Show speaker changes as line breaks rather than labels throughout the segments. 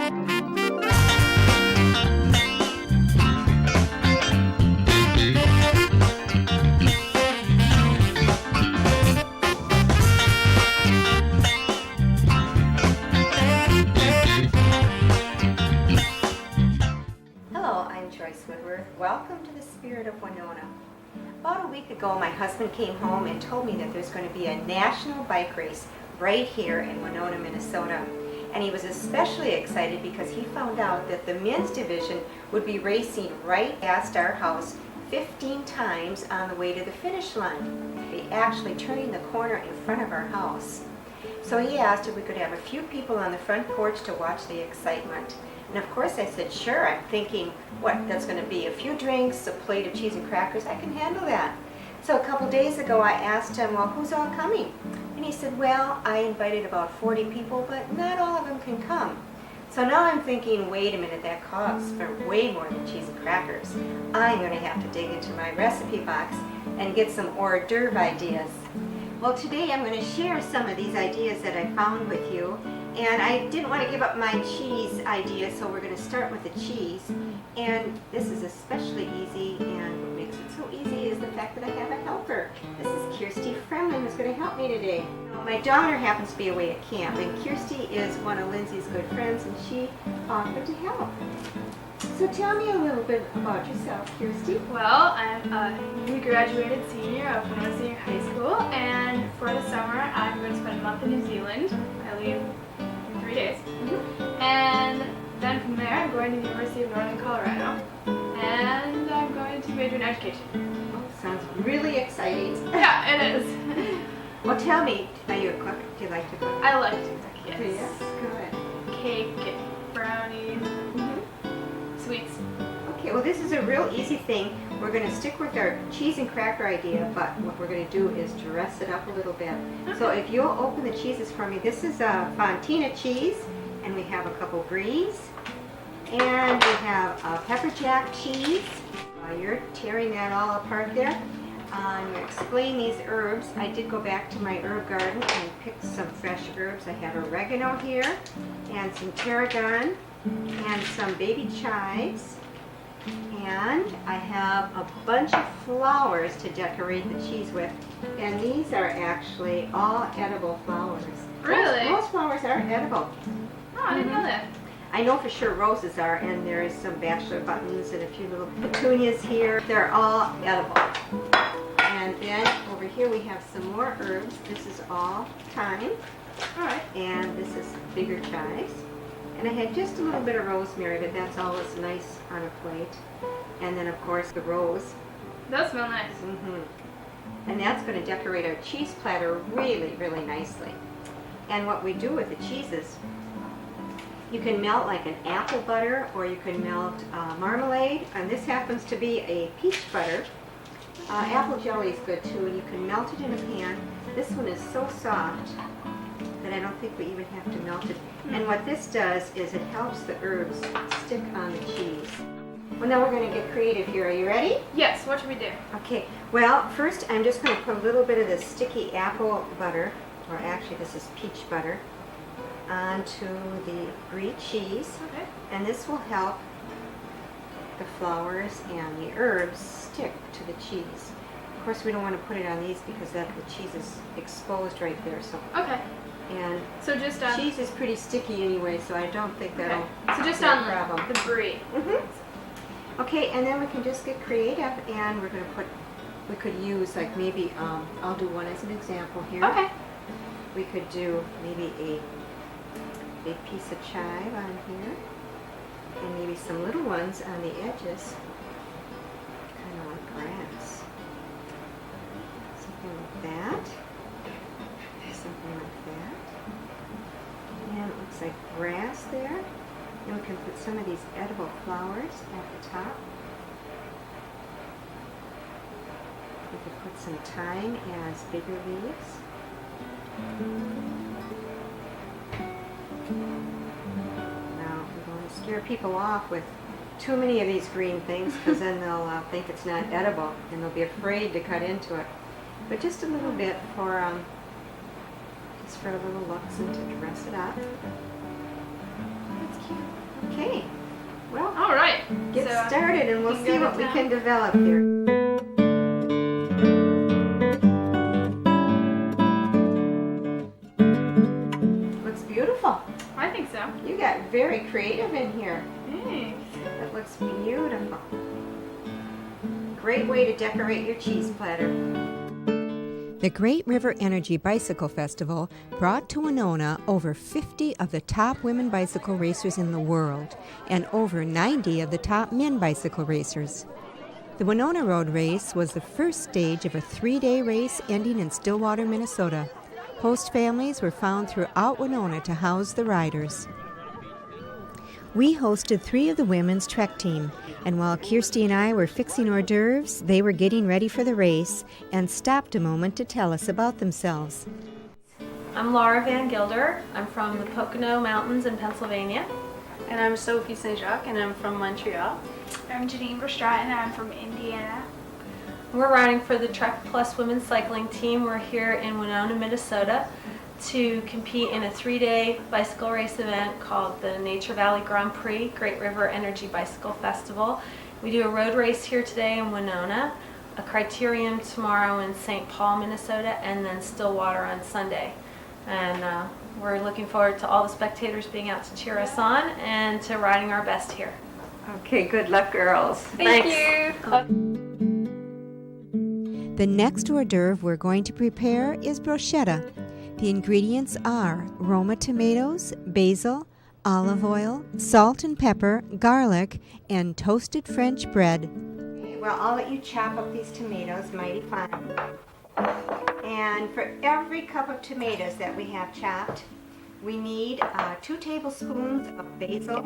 Hello, I'm Joyce Woodworth. Welcome to the Spirit of Winona. About a week ago, my husband came home and told me that there's going to be a national bike race right here in Winona, Minnesota. And he was especially excited because he found out that the men's division would be racing right past our house 15 times on the way to the finish line. They actually turning the corner in front of our house. So he asked if we could have a few people on the front porch to watch the excitement. And of course I said, sure. I'm thinking, what, that's going to be a few drinks, a plate of cheese and crackers. I can handle that. So a couple days ago I asked him, well, who's all coming? And he said, well, I invited about 40 people, but not all of them can come. So now I'm thinking, wait a minute, that calls for way more than cheese and crackers. I'm going to have to dig into my recipe box and get some hors d'oeuvre ideas. Well, today I'm going to share some of these ideas that I found with you. And I didn't want to give up my cheese idea, so we're going to start with the cheese. And this is especially easy, and what makes it so easy is the fact that I have a helper. This is Kirsty Fremlin who's going to help me today. My daughter happens to be away at camp, and Kirsty is one of Lindsay's good friends, and she offered to help. So tell me a little bit about yourself, Kirsty.
Well, I'm a newly graduated senior of Winona Senior High School, and for the summer I'm going to spend a month in New Zealand. I leave in 3 days. And then from there I'm going to the University of Northern Colorado, and I'm going to major in education.
Oh, sounds really exciting.
Yeah, it is.
Well, tell me, are you a cook? Do you like to cook?
I like to cook, yes.
Yes, good.
Cake and brownies, sweets.
Okay, well this is a real easy thing. We're going to stick with our cheese and cracker idea, but what we're going to do is dress it up a little bit. So if you'll open the cheeses for me, this is a Fontina cheese, and we have a couple bries, and we have a pepper jack cheese. You're tearing that all apart there. I'm going to explain these herbs. I did go back to my herb garden and pick some fresh herbs. I have oregano here, and some tarragon, and some baby chives. And I have a bunch of flowers to decorate the cheese with. And these are actually all edible flowers.
Really?
Most flowers are edible.
Oh, I didn't know that.
I know for sure roses are, and there is some bachelor buttons and a few little petunias here. They're all edible. And then over here we have some more herbs. This is all thyme.
Alright.
And this is bigger chives. And I had just a little bit of rosemary, but that's always nice on a plate. And then, of course, the rose.
Those smell nice.
And that's going to decorate our cheese platter really, really nicely. And what we do with the cheeses, you can melt like an apple butter, or you can melt marmalade. And this happens to be a peach butter. Apple jelly is good too, and you can melt it in a pan. This one is so soft that I don't think we even have to melt it. And what this does is it helps the herbs stick on the cheese. Well, now we're going to get creative here. Are you ready?
Yes, what should we do?
Okay, well, first I'm just going to put a little bit of this sticky apple butter, or actually this is peach butter, onto the brie cheese.
Okay.
And this will help the flowers and the herbs stick to the cheese. Of course, we don't want to put it on these because the cheese is exposed right there. So.
Okay.
And
so just on
cheese is pretty sticky anyway, so I don't think that'll
So just
be a
on
problem.
the brie.
Okay, and then we can just get creative, and we're going to put, we could use like maybe, I'll do one as an example here.
Okay.
We could do maybe a big piece of chive on here, and maybe some little ones on the edges, kind of like grass. Something like that. Something like that. And it looks like grass there. And we can put some of these edible flowers at the top. We could put some thyme as bigger leaves. Now, we don't want to scare people off with too many of these green things, because then they'll think it's not edible and they'll be afraid to cut into it. But just a little bit for a little looks and to dress it up. That's cute. Okay, well,
All right.
get
So,
started and we'll
can
see
go to
what we
town.
can develop here. Looks beautiful.
I think so.
You got very creative in here.
Thanks.
That looks beautiful. Great way to decorate your cheese platter. The Great River Energy Bicycle Festival brought to Winona over 50 of the top women bicycle racers in the world and over 90 of the top men bicycle racers. The Winona Road Race was the first stage of a 3-day race ending in Stillwater, Minnesota. Host families were found throughout Winona to house the riders. We hosted 3 of the women's trek team, and while Kirsty and I were fixing hors d'oeuvres, they were getting ready for the race and stopped a moment to tell us about themselves.
I'm Laura Van Gilder. I'm from the Pocono Mountains in Pennsylvania.
And I'm Sophie St. Jacques, and I'm from Montreal.
I'm Janine Verstraet, and I'm from Indiana.
We're riding for the Trek Plus Women's Cycling Team. We're here in Winona, Minnesota to compete in a 3-day bicycle race event called the Nature Valley Grand Prix Great River Energy Bicycle Festival. We do a road race here today in Winona, a criterium tomorrow in St. Paul, Minnesota, and then Stillwater on Sunday. And we're looking forward to all the spectators being out to cheer us on and to riding our best here.
Okay, good luck, girls.
Thank you.
The next hors d'oeuvre we're going to prepare is bruschetta. The ingredients are Roma tomatoes, basil, olive oil, salt and pepper, garlic, and toasted French bread. Well, I'll let you chop up these tomatoes mighty fine. And for every cup of tomatoes that we have chopped, we need 2 tablespoons of basil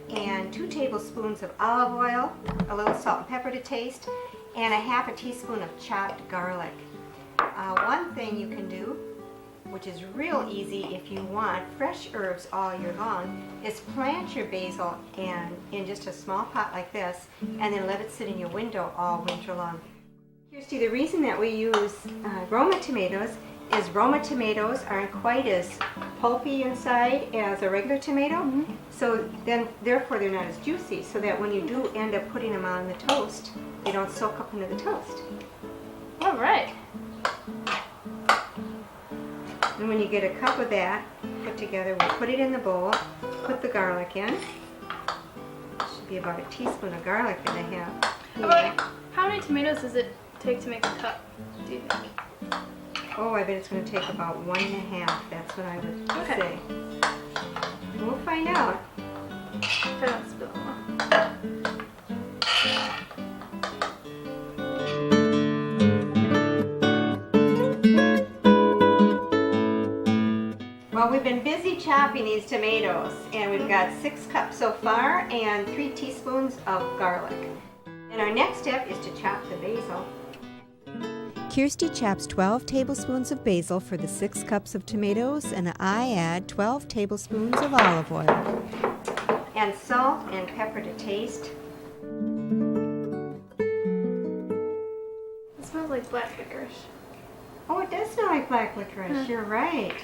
and 2 tablespoons of olive oil, a little salt and pepper to taste, and a half a teaspoon of chopped garlic. One thing you can do, which is real easy if you want fresh herbs all year long, is plant your basil in just a small pot like this and then let it sit in your window all winter long. Kirsty, the reason that we use Roma tomatoes is Roma tomatoes aren't quite as pulpy inside as a regular tomato, so then therefore they're not as juicy, so that when you do end up putting them on the toast, they don't soak up into the toast.
All right.
And when you get a cup of that put together, we'll put it in the bowl, put the garlic in. Should be about a teaspoon of garlic and a half.
About how many tomatoes does it take to make a cup, do you think?
Oh, I bet it's going to take about 1 1/2. That's what I would say. We'll find out.
I don't spill them.
Well, we've been busy chopping these tomatoes, and we've got 6 cups so far and 3 teaspoons of garlic. And our next step is to chop the basil. Kirsty chops 12 tablespoons of basil for the 6 cups of tomatoes, and I add 12 tablespoons of olive oil. And salt and pepper to taste.
It smells like black licorice.
Oh, it does smell like black licorice. You're right.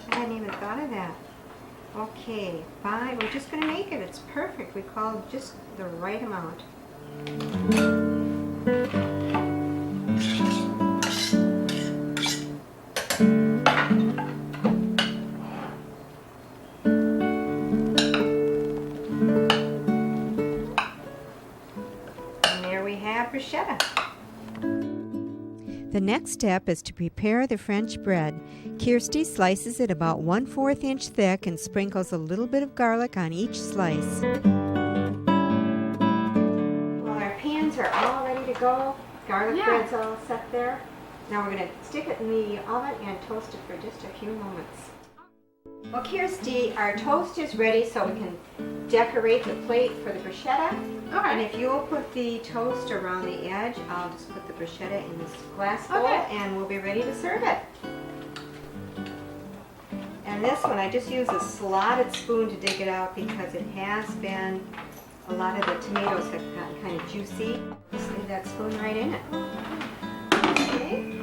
I hadn't even thought of that. Okay, fine. We're just going to make it. It's perfect. We called just the right amount. And there we have bruschetta. The next step is to prepare the French bread. Kirsty slices it about 1/4 inch thick and sprinkles a little bit of garlic on each slice. Well, our pans are all ready to go. Garlic bread's all set there. Now we're going to stick it in the oven and toast it for just a few moments. Well, Kirsty, our toast is ready, so we can decorate the plate for the bruschetta. And if you'll put the toast around the edge, I'll just put the bruschetta in this glass bowl, and we'll be ready to serve it. And this one, I just use a slotted spoon to dig it out because it has been, a lot of the tomatoes have gotten kind of juicy. Just leave that spoon right in it. Okay.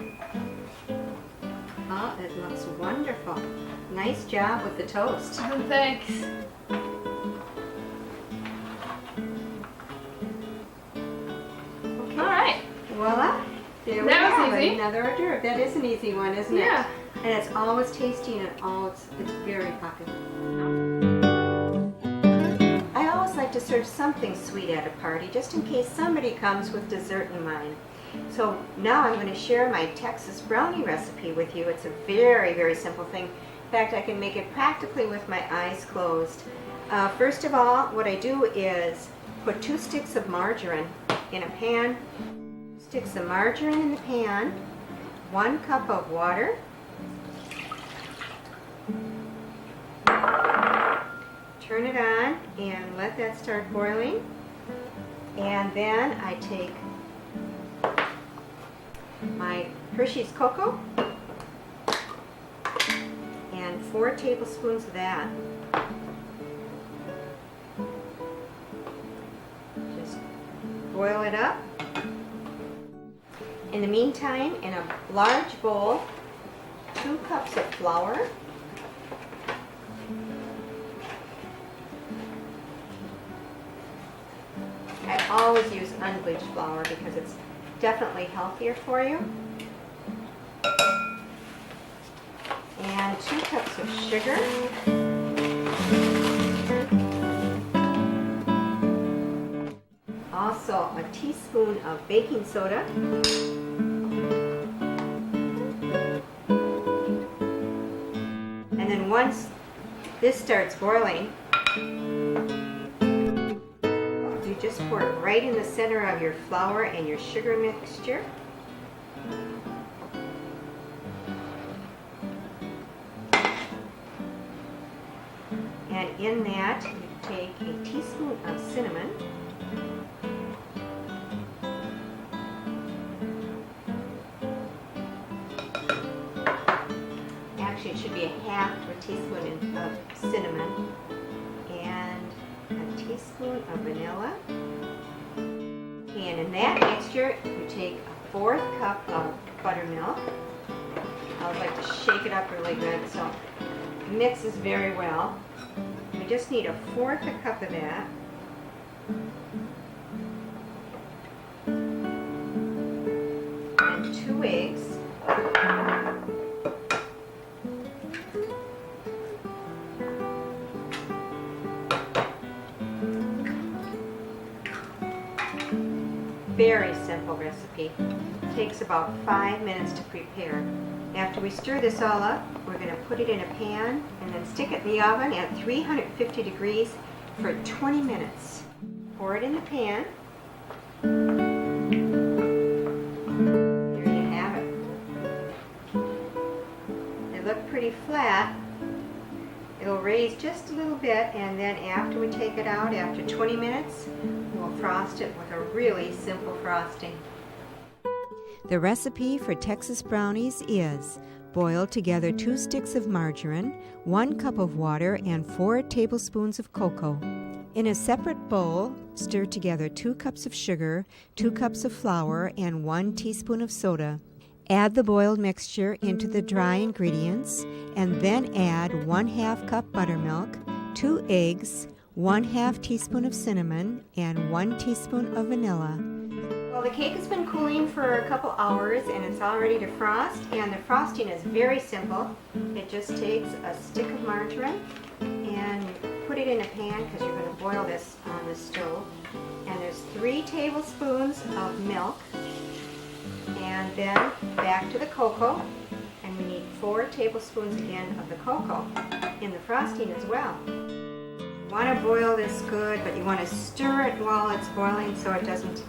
Oh, it looks wonderful. Nice job with the toast.
Thanks.
another hors d'oeuvre. That is an easy one, isn't it?
Yeah.
And it's always tasty and it's very popular. I always like to serve something sweet at a party, just in case somebody comes with dessert in mind. So now I'm going to share my Texas brownie recipe with you. It's a very, very simple thing. In fact, I can make it practically with my eyes closed. First of all, what I do is put 2 sticks of margarine in a pan. Sticks of margarine in the pan, 1 cup of water, turn it on and let that start boiling. And then I take my Hershey's cocoa and 4 tablespoons of that. Just boil it up. In the meantime, in a large bowl, 2 cups of flour, I always use unbleached flour because it's definitely healthier for you, and 2 cups of sugar, also a teaspoon of baking soda, and then once this starts boiling, you just pour it right in the center of your flour and your sugar mixture. And in that, you take a teaspoon of cinnamon, actually it should be a half to a teaspoon of cinnamon, and a teaspoon of vanilla. And in that mixture, you take a 4th cup of buttermilk. I would like to shake it up really good so it mixes very well. We just need a 1/4 cup of that. And 2 eggs. Very simple recipe. Takes about 5 minutes to prepare. After we stir this all up, we're going to put it in a pan and then stick it in the oven at 350 degrees for 20 minutes. Pour it in the pan. There you have it. They look pretty flat. It'll raise just a little bit, and then after we take it out, after 20 minutes, we'll frost it with a really simple frosting. The recipe for Texas brownies is: boil together 2 sticks of margarine, 1 cup of water, and 4 tablespoons of cocoa. In a separate bowl, stir together 2 cups of sugar, 2 cups of flour, and 1 teaspoon of soda. Add the boiled mixture into the dry ingredients, and then add 1/2 cup buttermilk, 2 eggs, 1/2 teaspoon of cinnamon, and 1 teaspoon of vanilla. Well, the cake has been cooling for a couple hours and it's all ready to frost, and the frosting is very simple. It just takes a stick of margarine and put it in a pan because you're going to boil this on the stove. And there's 3 tablespoons of milk, and then back to the cocoa, and we need 4 tablespoons again of the cocoa in the frosting as well. You want to boil this good, but you want to stir it while it's boiling so it doesn't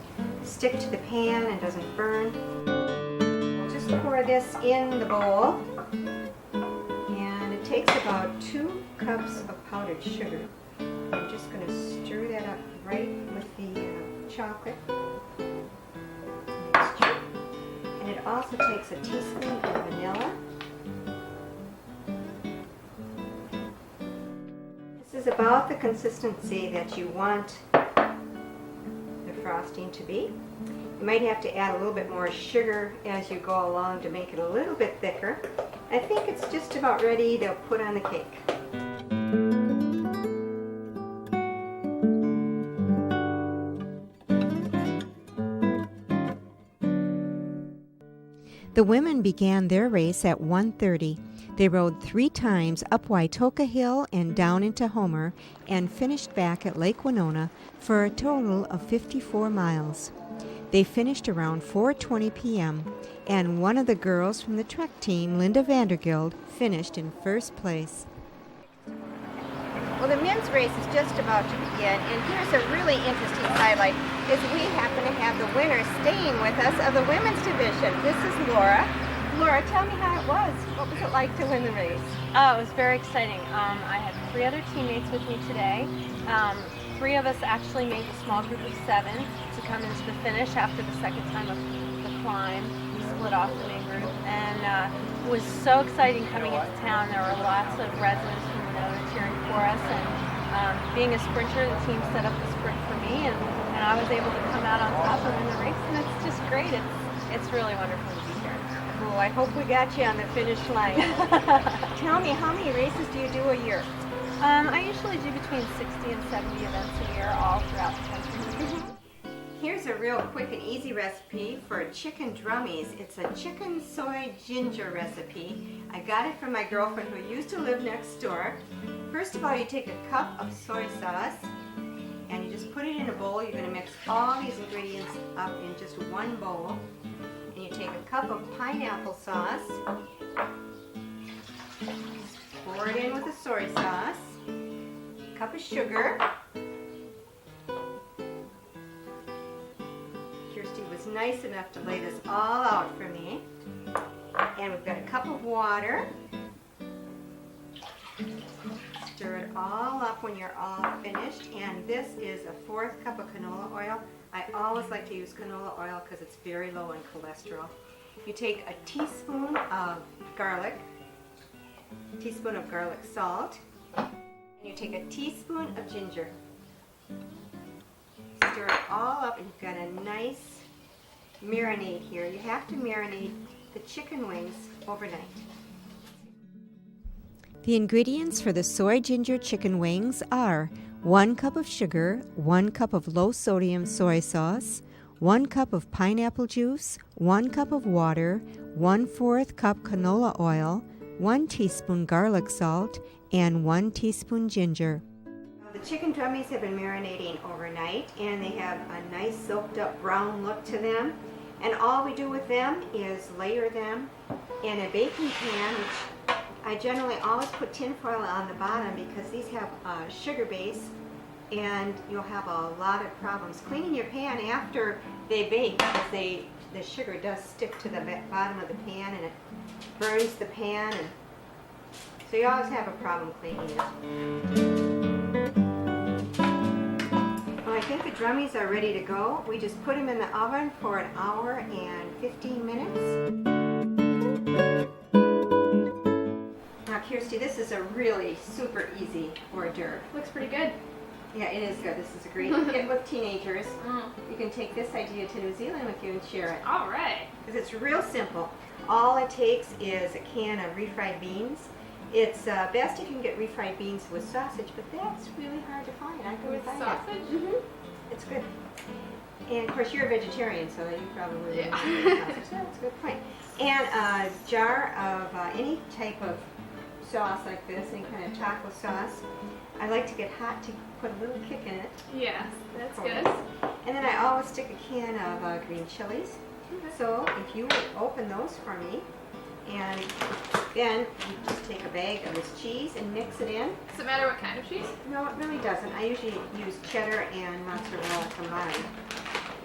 stick to the pan and doesn't burn. We'll just pour this in the bowl, and it takes about 2 cups of powdered sugar. I'm just going to stir that up right with the chocolate mixture. And it also takes a teaspoon of vanilla. This is about the consistency that you want the frosting to be. You might have to add a little bit more sugar as you go along to make it a little bit thicker. I think it's just about ready to put on the cake. The women began their race at 1:30. They rode 3 times up Waitoka Hill and down into Homer and finished back at Lake Winona for a total of 54 miles. They finished around 4:20 p.m., and one of the girls from the Trek team, Linda Vandergild, finished in first place. Well, the men's race is just about to begin, and here's a really interesting highlight, is we happen to have the winner staying with us of the women's division. This is Laura. Laura, tell me how it was. What was it like to win the race?
Oh, it was very exciting. I had 3 other teammates with me today. 3 of us actually made the small group of 7 to come into the finish after the second time of the climb. We split off the main group, and it was so exciting coming into town. There were lots of residents from Winona cheering for us, and being a sprinter, the team set up the sprint for me, and I was able to come out on top and win the race, and it's just great. It's really wonderful to be here.
Well, I hope we got you on the finish line. Tell me, how many races do you do a year?
I usually do between 60 and 70 events a year, all throughout the country.
Here's a real quick and easy recipe for chicken drummies. It's a chicken soy ginger recipe. I got it from my girlfriend who used to live next door. First of all, you take a cup of soy sauce and you just put it in a bowl. You're going to mix all these ingredients up in just one bowl. And you take a cup of pineapple sauce, pour it in with the soy sauce, a cup of sugar. Kirsty was nice enough to lay this all out for me. And we've got a cup of water. Stir it all up when you're all finished. And this is a 4th cup of canola oil. I always like to use canola oil because it's very low in cholesterol. You take a teaspoon of garlic, a teaspoon of garlic salt, and you take a teaspoon of ginger. Stir it all up and you've got a nice marinade here. You have to marinate the chicken wings overnight. The ingredients for the soy ginger chicken wings are 1 cup of sugar, 1 cup of low sodium soy sauce, 1 cup of pineapple juice, 1 cup of water, 1/4 cup canola oil, 1 teaspoon garlic salt, and 1 teaspoon ginger. The chicken drummies have been marinating overnight, and they have a nice soaked up brown look to them. And all we do with them is layer them in a baking pan, which I generally always put tin foil on the bottom because these have a sugar base and you'll have a lot of problems cleaning your pan after they bake because the sugar does stick to the bottom of the pan and it burns the pan, and so you always have a problem cleaning it. Well, I think the drummies are ready to go. We just put them in the oven for an hour and 15 minutes. Now, Kirsty, this is a really super easy hors d'oeuvre.
Looks pretty good.
Yeah, it is good. This is a great hit with teenagers. You can take this idea to New Zealand with you and share it.
All right.
Because it's real simple. All it takes is a can of refried beans. It's best if you can get refried beans with sausage, but that's really hard to find. I couldn't
With
find
sausage?
it. It's good. And of course, you're a vegetarian, so you probably wouldn't
Yeah.
eat sausage. That's a good point. And a jar of any type of sauce like this, any kind of taco sauce. I like to get hot to put a little kick in it.
Yes, that's
Of
good.
course. And then I always stick a can of green chilies. So if you would open those for me, and then you just take a bag of this cheese and mix it in.
Does it matter what kind of cheese?
No, it really doesn't. I usually use cheddar and mozzarella combined.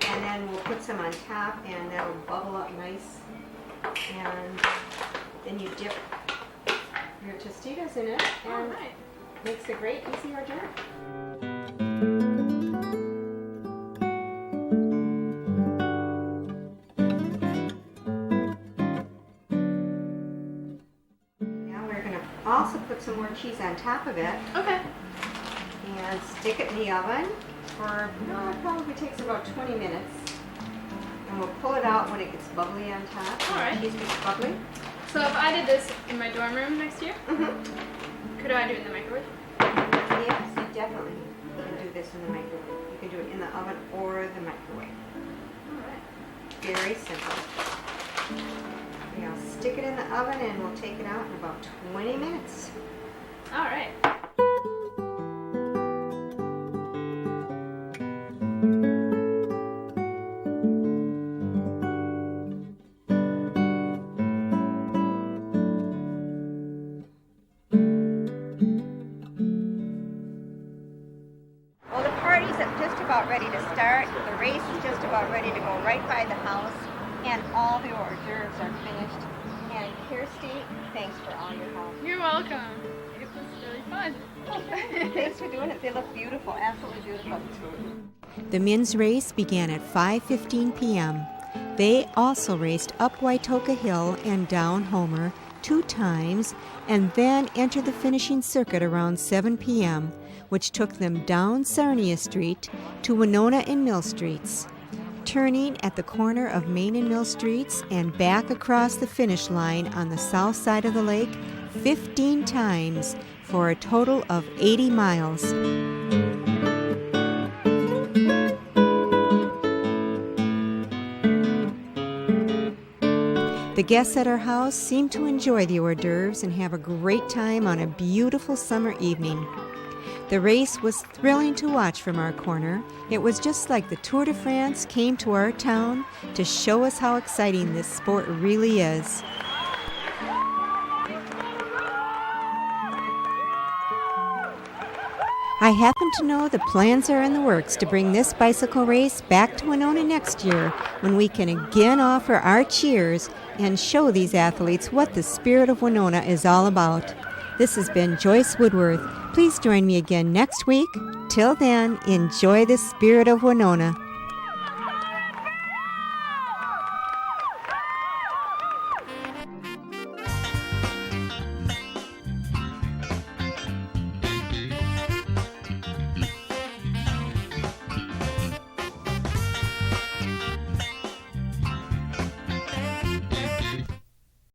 And then we'll put some on top and that'll bubble up nice. And then you dip your tostitos in it
All
and
right.
makes a great easy hors d'oeuvre. Also put some more cheese on top of it
Okay.
and stick it in the oven for, it probably takes about 20 minutes. And we'll pull it out when it gets bubbly on top.
All right.
The cheese gets bubbly.
So if I did this in my dorm room next year,
Mm-hmm.
could I do it in the microwave?
Yes, you definitely can do this in the microwave. You can do it in the oven or the microwave.
All right.
Very simple. stick it in the oven and we'll take it out in about 20 minutes.
All right.
Well, the party's just about ready to start. The race is just about ready to go right by the house, and all the hors d'oeuvres are finished. And Kirsty, thanks for all your help.
You're welcome. It was really fun.
Thanks for doing it. They look beautiful, absolutely beautiful.
The men's race began at 5:15 p.m. They also raced up Waitoka Hill and down Homer 2 times and then entered the finishing circuit around 7 p.m., which took them down Sarnia Street to Winona and Mill Streets. Turning at the corner of Main and Mill Streets and back across the finish line on the south side of the lake 15 times for a total of 80 miles. The guests at our house seem to enjoy the hors d'oeuvres and have a great time on a beautiful summer evening. The race was thrilling to watch from our corner. It was just like the Tour de France came to our town to show us how exciting this sport really is. I happen to know the plans are in the works to bring this bicycle race back to Winona next year when we can again offer our cheers and show these athletes what the Spirit of Winona is all about. This has been Joyce Woodworth. Please join me again next week. Till then, enjoy the Spirit of Winona.